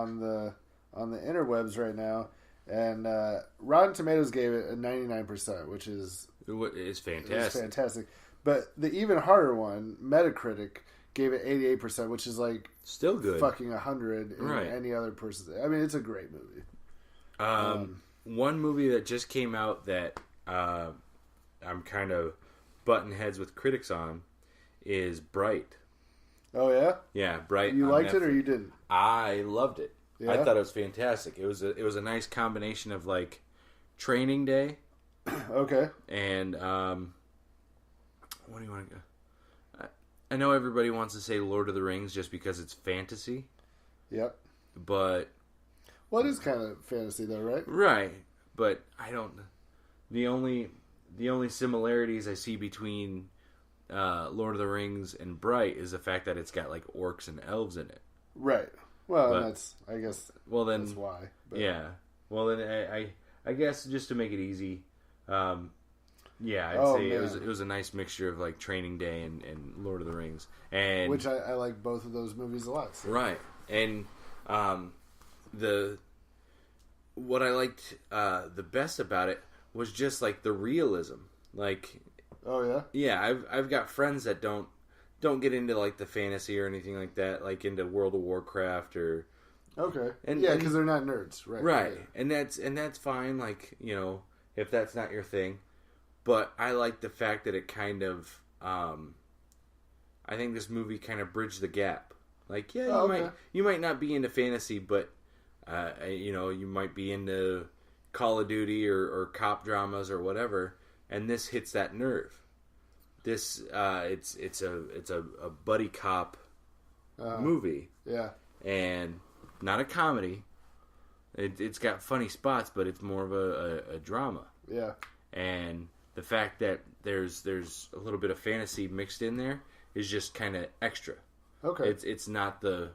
on the interwebs right now, and Rotten Tomatoes gave it a 99%, which is fantastic. But the even harder one, Metacritic, gave it 88%, which is like still good, fucking 100 in any other person. I mean, it's a great movie. One movie that just came out that I'm kind of butting heads with critics on is Bright. Oh yeah, yeah, Bright. You liked it or you didn't? I loved it. Yeah? I thought it was fantastic. It was a nice combination of like Training Day. Okay. And what do you want to go? I know everybody wants to say Lord of the Rings just because it's fantasy. Yep. But well, it is kind of fantasy though, right? Right. But I don't. The only similarities I see between Lord of the Rings and Bright is the fact that it's got like orcs and elves in it. Right. Well, that's I guess. Well, then that's why. But. Yeah. Well, then I guess just to make it easy, I'd say it was a nice mixture of like Training Day and Lord of the Rings, and which I like both of those movies a lot. So. Right. And what I liked the best about it was just like the realism. Like, oh yeah, yeah. I've got friends that don't get into like the fantasy or anything like that, like into World of Warcraft or okay, because they're not nerds, right? Right, yeah. and that's fine. Like, you know, if that's not your thing, but I like the fact that it kind of, I think this movie kind of bridged the gap. Like, yeah, you might not be into fantasy, but you know, you might be into Call of Duty or cop dramas or whatever, and this hits that nerve. This it's a buddy cop movie, yeah, and not a comedy. It's got funny spots, but it's more of a drama. Yeah, and the fact that there's a little bit of fantasy mixed in there is just kind of extra. Okay, it's not the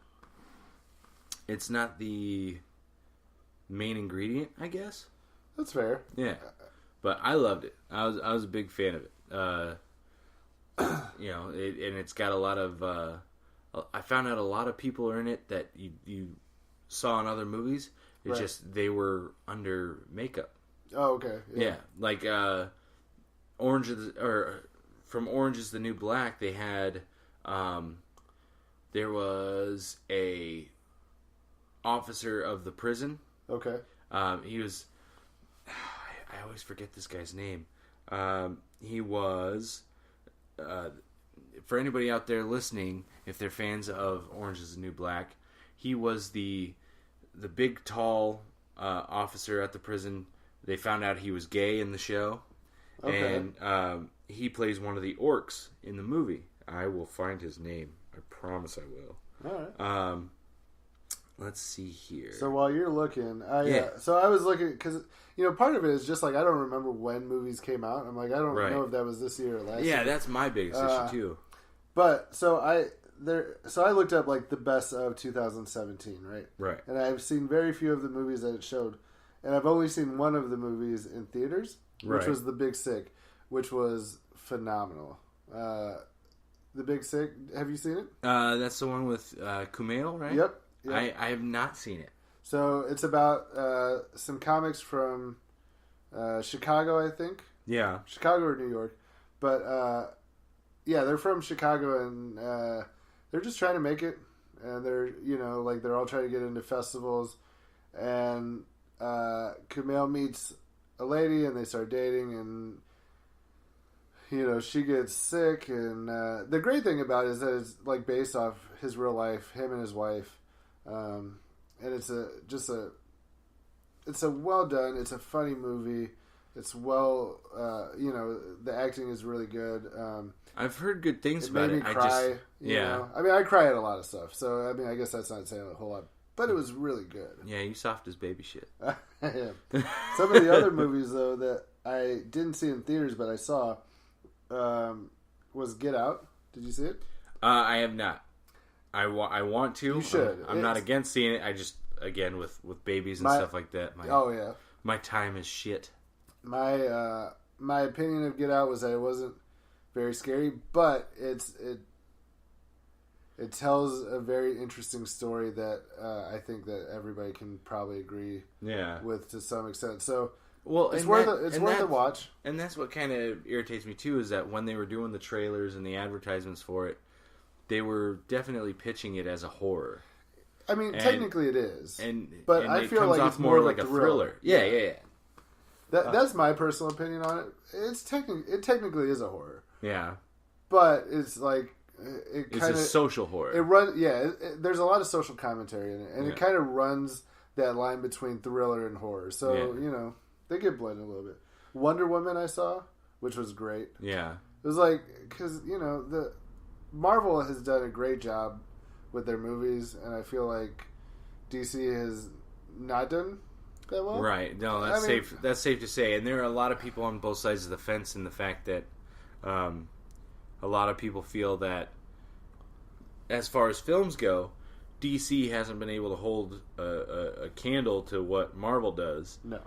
main ingredient, I guess. That's fair. Yeah, but I loved it. I was a big fan of it. You know, and it's got a lot of. I found out a lot of people are in it that you saw in other movies. It's just they were under makeup. Oh, okay. Yeah, like from Orange is the New Black. They had there was a officer of the prison. Okay. He was. I always forget this guy's name. He was. For anybody out there listening, if they're fans of Orange is the New Black, he was the big, tall officer at the prison. They found out he was gay in the show. Okay. And he plays one of the orcs in the movie. I will find his name. I promise I will. All right. Let's see here. So while you're looking, so I was looking because part of it is just like I don't remember when movies came out. I'm like I don't know if that was this year or last year. Yeah, that's my biggest issue too. But so I looked up like the best of 2017, right? Right. And I've seen very few of the movies that it showed, and I've only seen one of the movies in theaters, which was The Big Sick, which was phenomenal. The Big Sick, have you seen it? That's the one with Kumail, right? Yep. I have not seen it. So it's about some comics from Chicago, I think. Yeah. Chicago or New York. But, they're from Chicago, and they're just trying to make it. And they're, they're all trying to get into festivals. And Kumail meets a lady, and they start dating, and, she gets sick. And the great thing about it is that it's, like, based off his real life, him and his wife. And it's a well done. It's a funny movie. It's well, the acting is really good. I've heard good things about it. Made me cry. You know? I mean, I cry at a lot of stuff. So I mean, I guess that's not saying a whole lot, but it was really good. Yeah, you soft as baby shit. I am. Some of the other movies though that I didn't see in theaters, but I saw, was Get Out. Did you see it? I have not. I want to. You should. I'm not against seeing it. I just, again, with babies and stuff like that. My time is shit. My opinion of Get Out was that it wasn't very scary, but it tells a very interesting story that I think that everybody can probably agree with to some extent. So well, it's worth a watch. And that's what kind of irritates me too, is that when they were doing the trailers and the advertisements for it, they were definitely pitching it as a horror. I mean, technically it is, but I feel like it's more like a thriller. Yeah. That's my personal opinion on it. It technically is a horror. Yeah, but it's like it's a social horror. It runs. Yeah, there's a lot of social commentary in it, and it kind of runs that line between thriller and horror. So they get blended a little bit. Wonder Woman I saw, which was great. Yeah, it was like because the Marvel has done a great job with their movies, and I feel like DC has not done that well. Right. No, that's safe. That's safe to say. And there are a lot of people on both sides of the fence in the fact that a lot of people feel that as far as films go, DC hasn't been able to hold a candle to what Marvel does. No.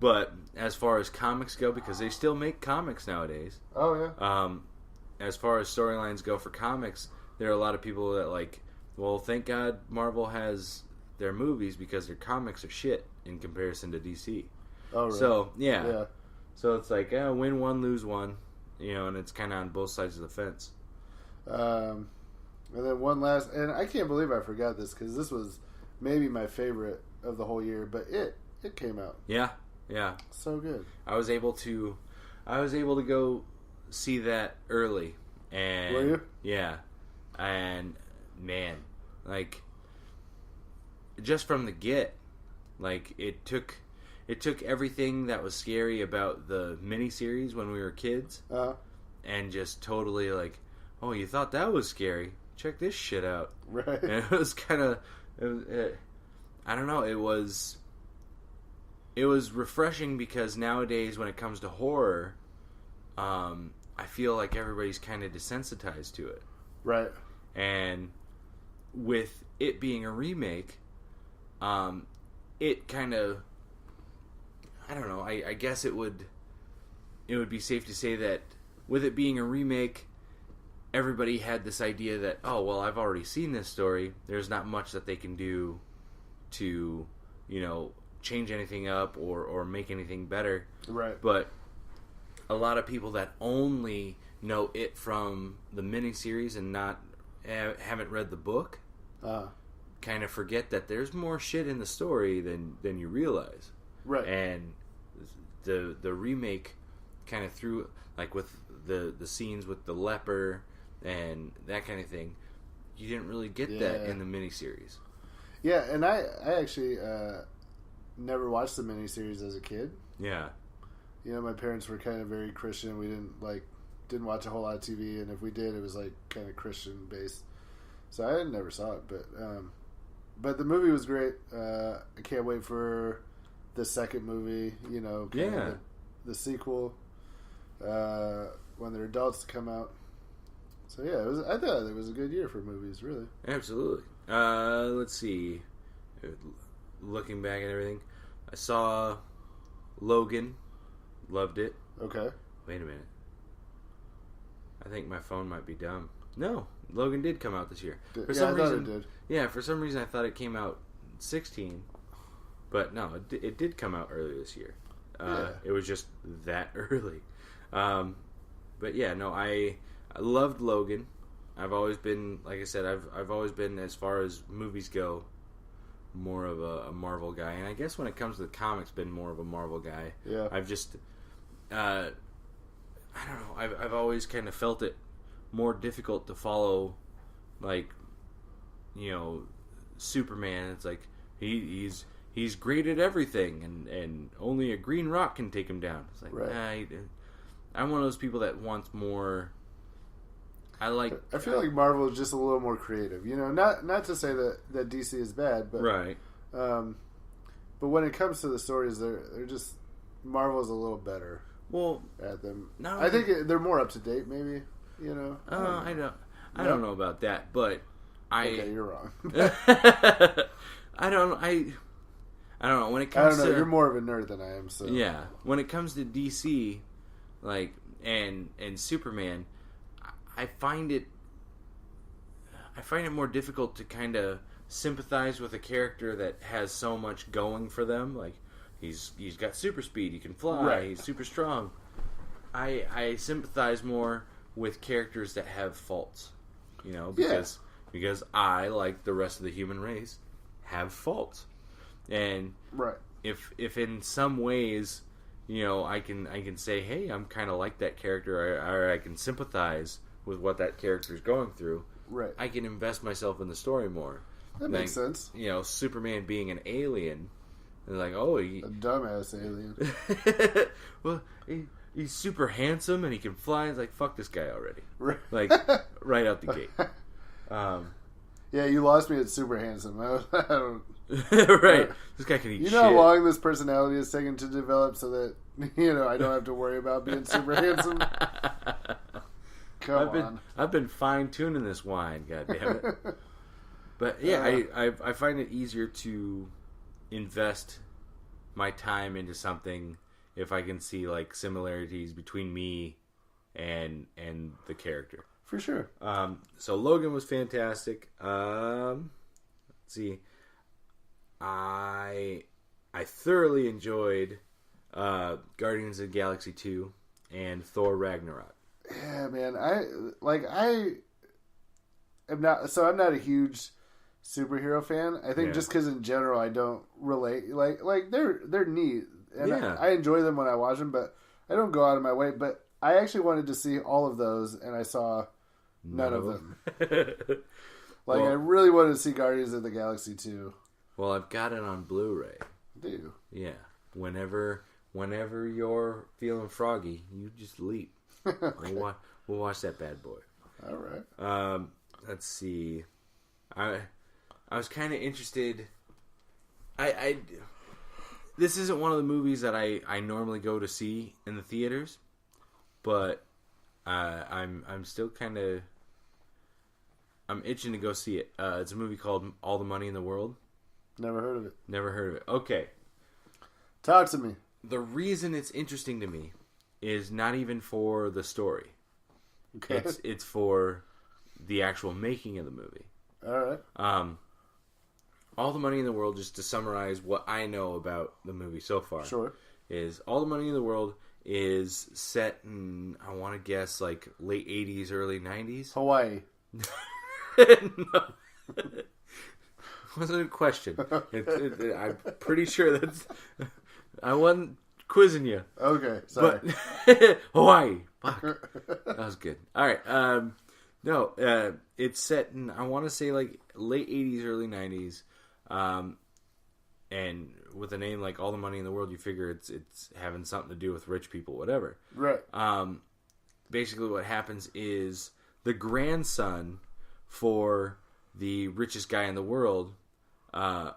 But as far as comics go, because they still make comics nowadays. Oh, yeah. As far as storylines go for comics, there are a lot of people that well, thank God Marvel has their movies because their comics are shit in comparison to DC. Oh, really? So, yeah. So it's like, win one, lose one, and it's kind of on both sides of the fence. And then one last, and I can't believe I forgot this because this was maybe my favorite of the whole year, but it came out. Yeah. So good. I was able to go see that early. And were you? Yeah. And man, just from the get, it took everything that was scary about the miniseries when we were kids, and just totally oh, you thought that was scary? Check this shit out. Right. And it was kind of, I don't know. It was refreshing because nowadays when it comes to horror, I feel like everybody's kind of desensitized to it. Right. And with it being a remake, it kind of, I don't know, I guess it would be safe to say that with it being a remake, everybody had this idea that, oh, well, I've already seen this story. There's not much that they can do to, change anything up or make anything better. Right. But a lot of people that only know it from the miniseries and haven't read the book kind of forget that there's more shit in the story than you realize. Right. And the remake kind of threw, with the scenes with the leper and that kind of thing, you didn't really get that in the miniseries. Yeah, and I actually never watched the miniseries as a kid. Yeah. My parents were kind of very Christian. We didn't watch a whole lot of TV, and if we did, it was kind of Christian based. So I never saw it, but the movie was great. I can't wait for the second movie. The sequel when they're adults to come out. So yeah, I thought it was a good year for movies, really. Absolutely. Let's see. Looking back at everything, I saw Logan. Loved it. Okay. Wait a minute. I think my phone might be dumb. No, Logan did come out this year. For some reason, it did. Yeah, for some reason I thought it came out 2016, but no, it did come out earlier this year. It was just that early. But yeah, no, I loved Logan. I've always been, like I said, I've always been, as far as movies go, more of a Marvel guy, and I guess when it comes to the comics, been more of a Marvel guy. Yeah. I've just, I don't know. I've always kind of felt it more difficult to follow, Superman. It's like he's great at everything, and only a green rock can take him down. It's like, right. I'm one of those people that wants more. I feel like Marvel is just a little more creative. Not to say that DC is bad, but right. But when it comes to the stories, they're just Marvel's a little better. Well, at them. No, I think they're more up to date. Maybe I don't know about that, but okay, you're wrong. I don't know when it comes to. You're more of a nerd than I am. So yeah, when it comes to DC, and Superman, I find it. I find it more difficult to kind of sympathize with a character that has so much going for them. Like he's got super speed, he can fly, Right. he's super strong. I sympathize more with characters that have faults, you know, because I, like the rest of the human race, have faults, and Right. if in some ways, you know, I can say, hey, I'm kind of like that character, or I can sympathize with what that character is going through. Right. I can invest myself in the story more. That makes sense. You know, Superman being an alien, and like, oh, A dumbass alien. well, he's super handsome and he can fly. It's like, fuck this guy already. Right. Like, right out the gate. Yeah, you lost me at super handsome. I don't. Right. This guy can eat You shit. know how long this personality is taking to develop so that, you know, I don't have to worry about being super handsome? Come on. I've been fine tuning this wine, goddammit. But yeah, I find it easier to invest my time into something if I can see like similarities between me and the character. For sure. So Logan was fantastic. Let's see. I thoroughly enjoyed Guardians of the Galaxy 2 and Thor Ragnarok. Yeah, man. I'm not a huge superhero fan. I think just because in general I don't relate. Like they're neat, and I enjoy them when I watch them, but I don't go out of my way. But I actually wanted to see all of those, and I saw none of them. I really wanted to see Guardians of the Galaxy 2. Well, I've got it on Blu-ray. Do you? Yeah. Whenever you're feeling froggy, you just leap. Okay. We'll watch that bad boy. All right. Let's see. I was kind of interested. This isn't one of the movies that I normally go to see in the theaters, but I'm still kind of itching to go see it. It's a movie called All the Money in the World. Never heard of it. Never heard of it. Okay. Talk to me. The reason it's interesting to me is not even for the story. Okay. It's for the actual making of the movie. All right. All the Money in the World, just to summarize what I know about the movie so far, Sure. is All the Money in the World is set in, I want to guess, like late 80s, early 90s. Hawaii. No. Wasn't a question. I'm pretty sure that's... I wasn't quizzing you. Okay, sorry. But Hawaii. Fuck. That was good. All right. No, it's set in, I want to say, like late 80s, early 90s. And with a name like All the Money in the World, you figure it's having something to do with rich people, whatever. Right. Basically what happens is the grandson for the richest guy in the world, or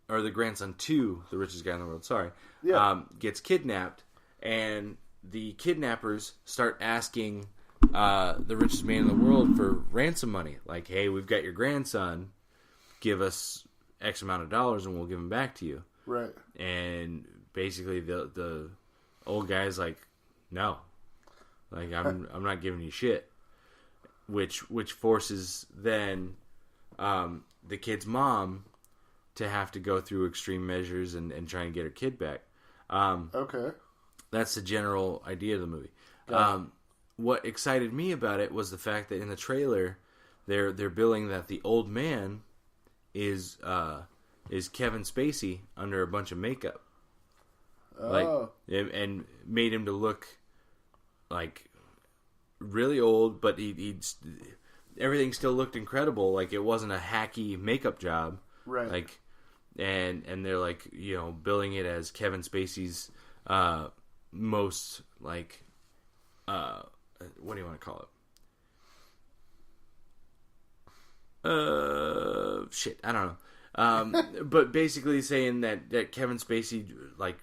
the grandson to the richest guy in the world, gets kidnapped, and the kidnappers start asking the richest man in the world for ransom money. Like, hey, we've got your grandson, give us X amount of dollars and we'll give him back to you. Right. And basically the old guy's like, no. Like, I'm not giving you shit. Which forces then the kid's mom to have to go through extreme measures and try and get her kid back. Okay. That's the general idea of the movie. What excited me about it was the fact that in the trailer, they're billing that the old man is Kevin Spacey under a bunch of makeup. Oh. And made him to look like really old, but everything still looked incredible. Like, it wasn't a hacky makeup job. Right. Like, and they're like, you know, billing it as Kevin Spacey's most, like, what do you want to call it? Shit, I don't know. But basically saying that Kevin Spacey, like,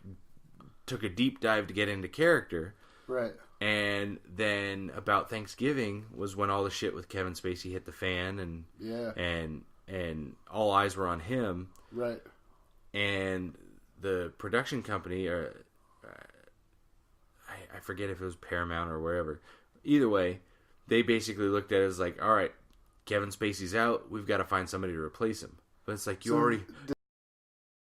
took a deep dive to get into character. Right. And then about Thanksgiving was when all the shit with Kevin Spacey hit the fan, and all eyes were on him. Right. And the production company, or I forget if it was Paramount or wherever. Either way, they basically looked at it as like, all right, Kevin Spacey's out. We've got to find somebody to replace him. But it's like you So already